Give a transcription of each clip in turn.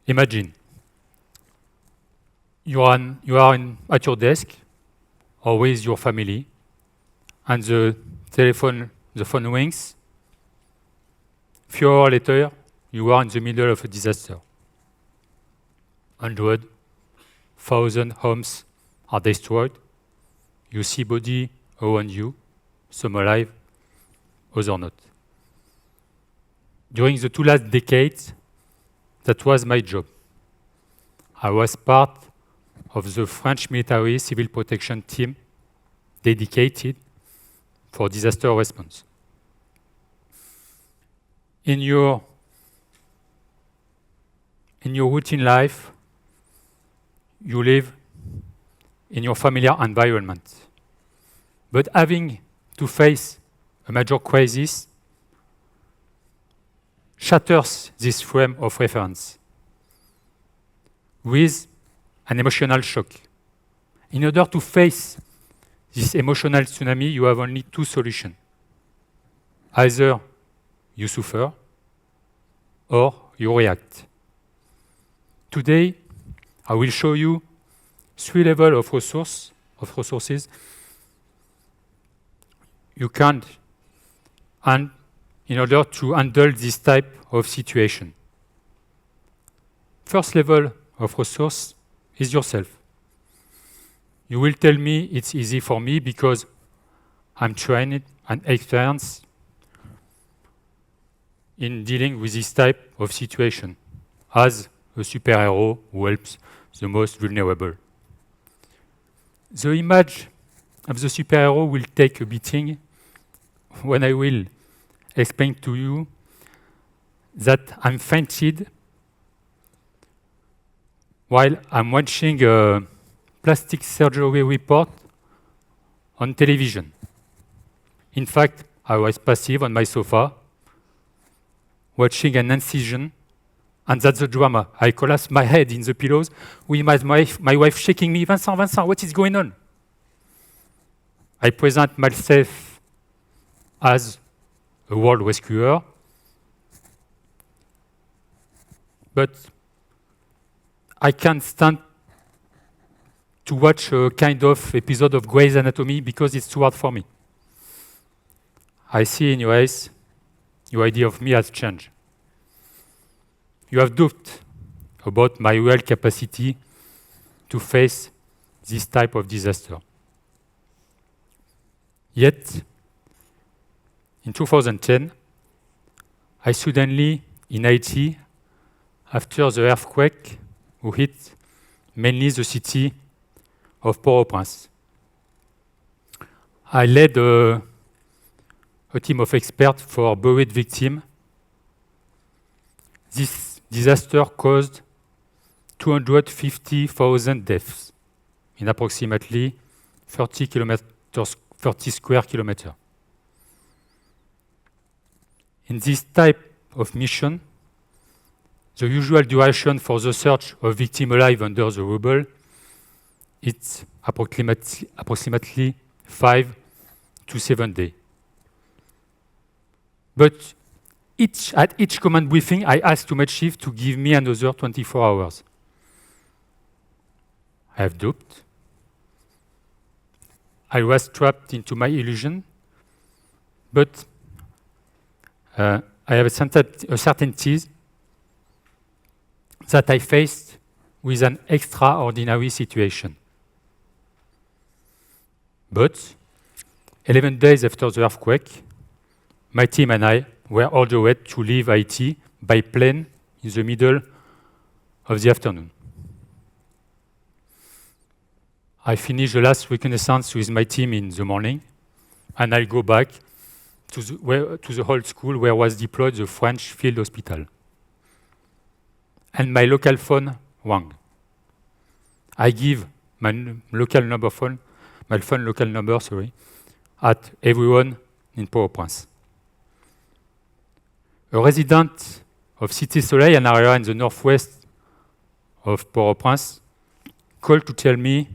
Imagine you are at your desk or with your family, and the phone rings. Few hours later, you are in the middle of a disaster. 100,000 homes are destroyed. You see bodies around you, some alive, others not. During the 2 last decades, that was my job. I was part of the French military civil protection team dedicated for disaster response. In your routine life, you live in your familiar environment. But having to face a major crisis shatters this frame of reference with an emotional shock. In order to face this emotional tsunami, you have only 2 solutions. Either you suffer or you react. Today, I will show you 3 levels of resources you can, and in order to handle this type of situation. First level of resource is yourself. You will tell me it's easy for me because I'm trained and experienced in dealing with this type of situation as a superhero who helps the most vulnerable. The image of the superhero will take a beating when I will explain to you that I'm fainted while I'm watching a plastic surgery report on television. In fact, I was passive on my sofa, watching an incision, and that's the drama. I collapsed my head in the pillows with my wife shaking me, Vincent, what is going on? I present myself as a world rescuer, but I can't stand to watch a kind of episode of Grey's Anatomy because it's too hard for me. I see in your eyes, your idea of me has changed. You have doubt about my real capacity to face this type of disaster. Yet, in 2010, I suddenly, in Haiti, after the earthquake who hit mainly the city of Port-au-Prince, I led a team of experts for buried victims. This disaster caused 250,000 deaths in approximately 30 square kilometers. In this type of mission, the usual duration for the search of victims alive under the rubble is approximately 5 to 7 days. But at each command briefing, I asked to my chief to give me another 24 hours. I have doubt. I was trapped into my illusion, but I have a certainty that I faced with an extraordinary situation. But 11 days after the earthquake, my team and I were ordered to leave Haiti by plane in the middle of the afternoon. I finished the last reconnaissance with my team in the morning, and I'll go back to the old school where was deployed the French field hospital. And my local phone rang. I give my local number, at everyone in Port-au-Prince. A resident of Cité Soleil, an area in the northwest of Port-au-Prince, called to tell me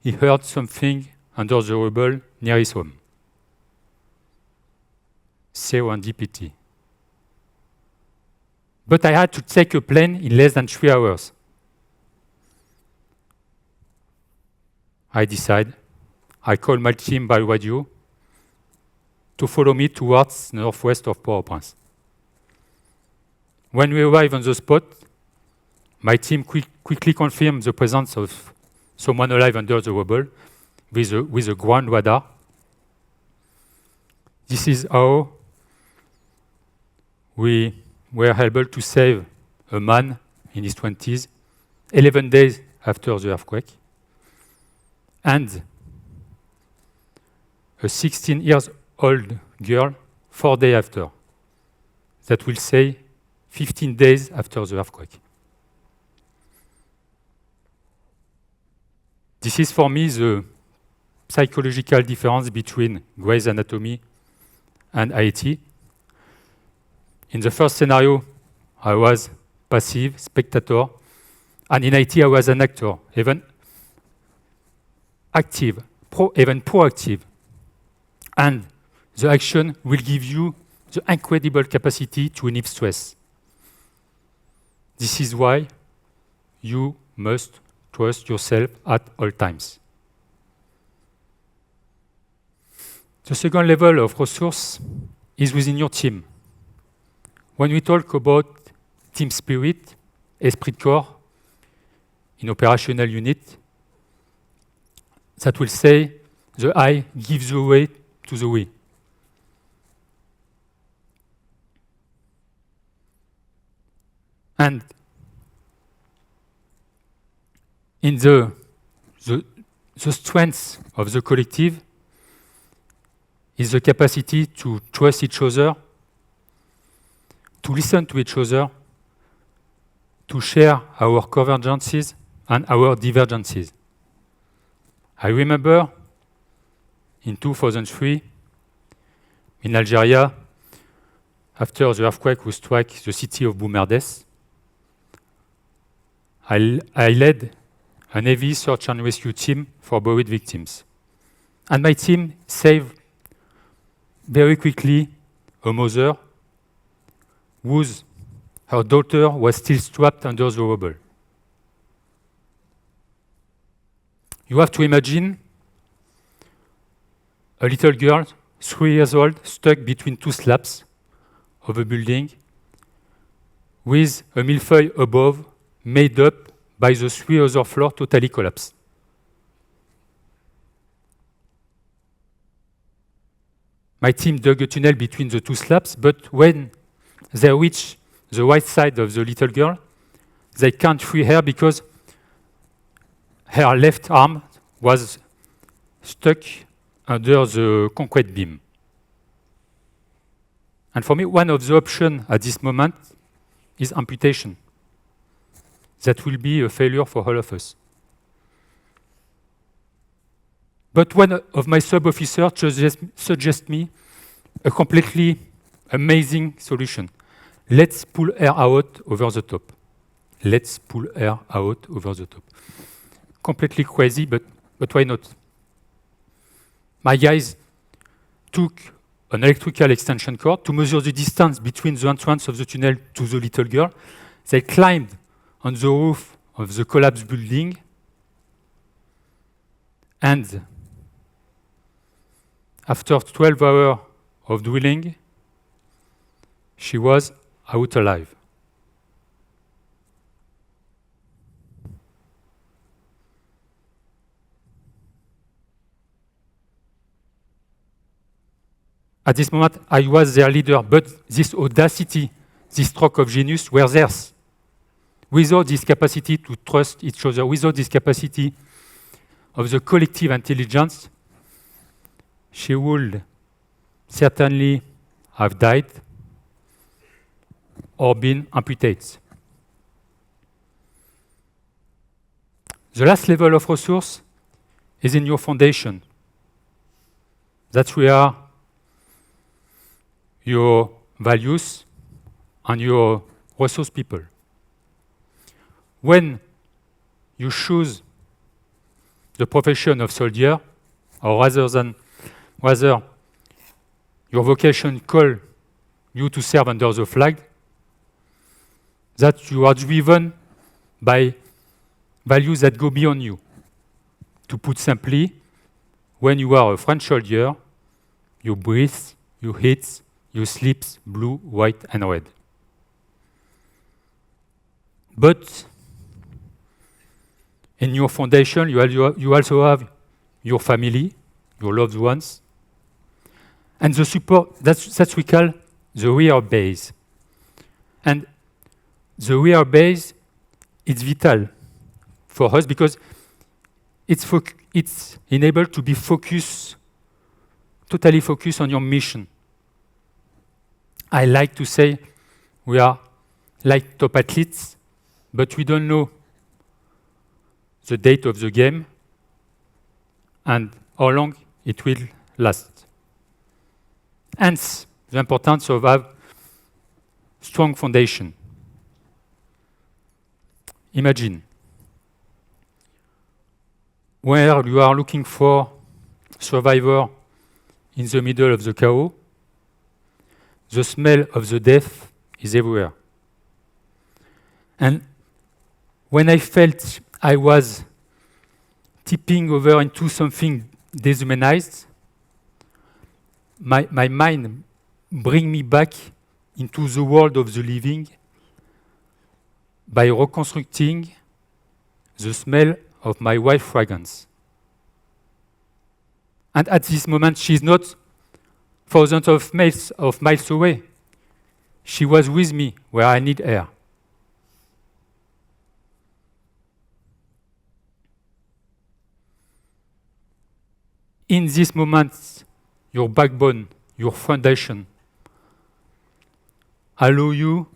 he heard something under the rubble near his home. Serendipity. But I had to take a plane in less than 3 hours. I decide. I call my team by radio to follow me towards the northwest of Port-au-Prince. When we arrive on the spot, my team quickly confirms the presence of someone alive under the rubble with a ground radar. This is how we were able to save a man in his 20s, 11 days after the earthquake, and a 16-year-old girl 4 days after. That will say 15 days after the earthquake. This is for me the psychological difference between Grey's Anatomy and Haiti. In the first scenario, I was passive, spectator, and in Haiti I was an actor, even active, even proactive. And the action will give you the incredible capacity to relieve stress. This is why you must trust yourself at all times. The second level of resource is within your team. When we talk about team spirit, esprit de corps, in operational unit, that will say the I gives the way to the we. And in the strength of the collective is the capacity to trust each other, to listen to each other, to share our convergences and our divergences. I remember in 2003, in Algeria, after the earthquake who struck the city of Boumerdès, I led a heavy search and rescue team for buried victims. And my team saved very quickly a mother her daughter was still strapped under the rubble. You have to imagine a little girl, 3 years old, stuck between two slabs of a building with a millefeuille above made up by the 3 other floors totally collapsed. My team dug a tunnel between the two slabs, but when they reach the right side of the little girl, they can't free her because her left arm was stuck under the concrete beam. And for me, one of the options at this moment is amputation. That will be a failure for all of us. But one of my sub-officers suggests me a completely amazing solution. Let's pull her out over the top. Let's pull her out over the top. Completely crazy, but why not? My guys took an electrical extension cord to measure the distance between the entrance of the tunnel to the little girl. They climbed on the roof of the collapsed building, and after 12 hours of drilling, she was out alive. At this moment, I was their leader, but this audacity, this stroke of genius were theirs. Without this capacity to trust each other, without this capacity of the collective intelligence, she would certainly have died or been amputated. The last level of resource is in your foundation. That's where your values and your resource people. When you choose the profession of soldier, or rather your vocation call you to serve under the flag, that you are driven by values that go beyond you. To put simply, when you are a French soldier, you breathe, you eat, you sleep blue, white, and red. But in your foundation, you also have your family, your loved ones, and the support that we call the real base. And the real base is vital for us because it's enabled to be totally focused on your mission. I like to say we are like top athletes, but we don't know the date of the game and how long it will last. Hence, the importance of having strong foundation. Imagine where you are looking for survivor in the middle of the chaos, the smell of the death is everywhere. And when I felt I was tipping over into something dehumanized, my mind bring me back into the world of the living by reconstructing the smell of my wife's fragrance. And at this moment, she's not thousands of miles away. She was with me where I need her. In this moment, your backbone, your foundation, allow you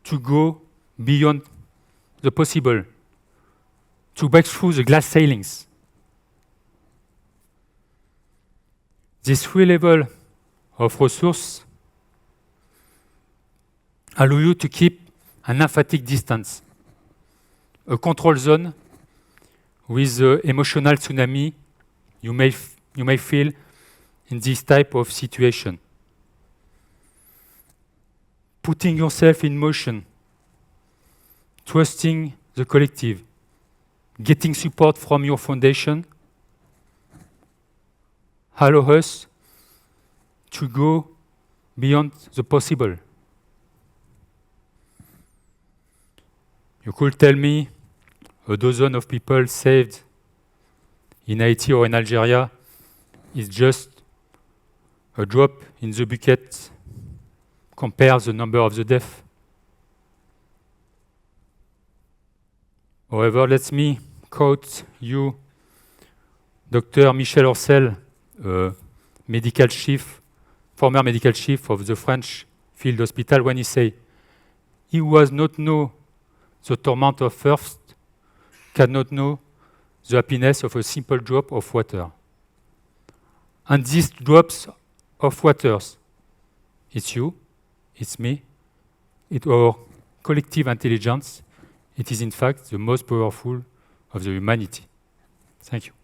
to go beyond the possible, to break through the glass ceilings. This three level of resource allow you to keep an emphatic distance, a control zone with the emotional tsunami you may feel in this type of situation. Putting yourself in motion, trusting the collective, getting support from your foundation, allow us to go beyond the possible. You could tell me a dozen of people saved in Haiti or in Algeria is just a drop in the bucket compared to the number of the deaths. However, let me quote you, Dr. Michel Orcel, former medical chief of the French field hospital, when he say, "He was not know the torment of thirst, cannot know the happiness of a simple drop of water." And these drops of waters, it's you, it's me, it's our collective intelligence. It is in fact the most powerful of the humanity. Thank you.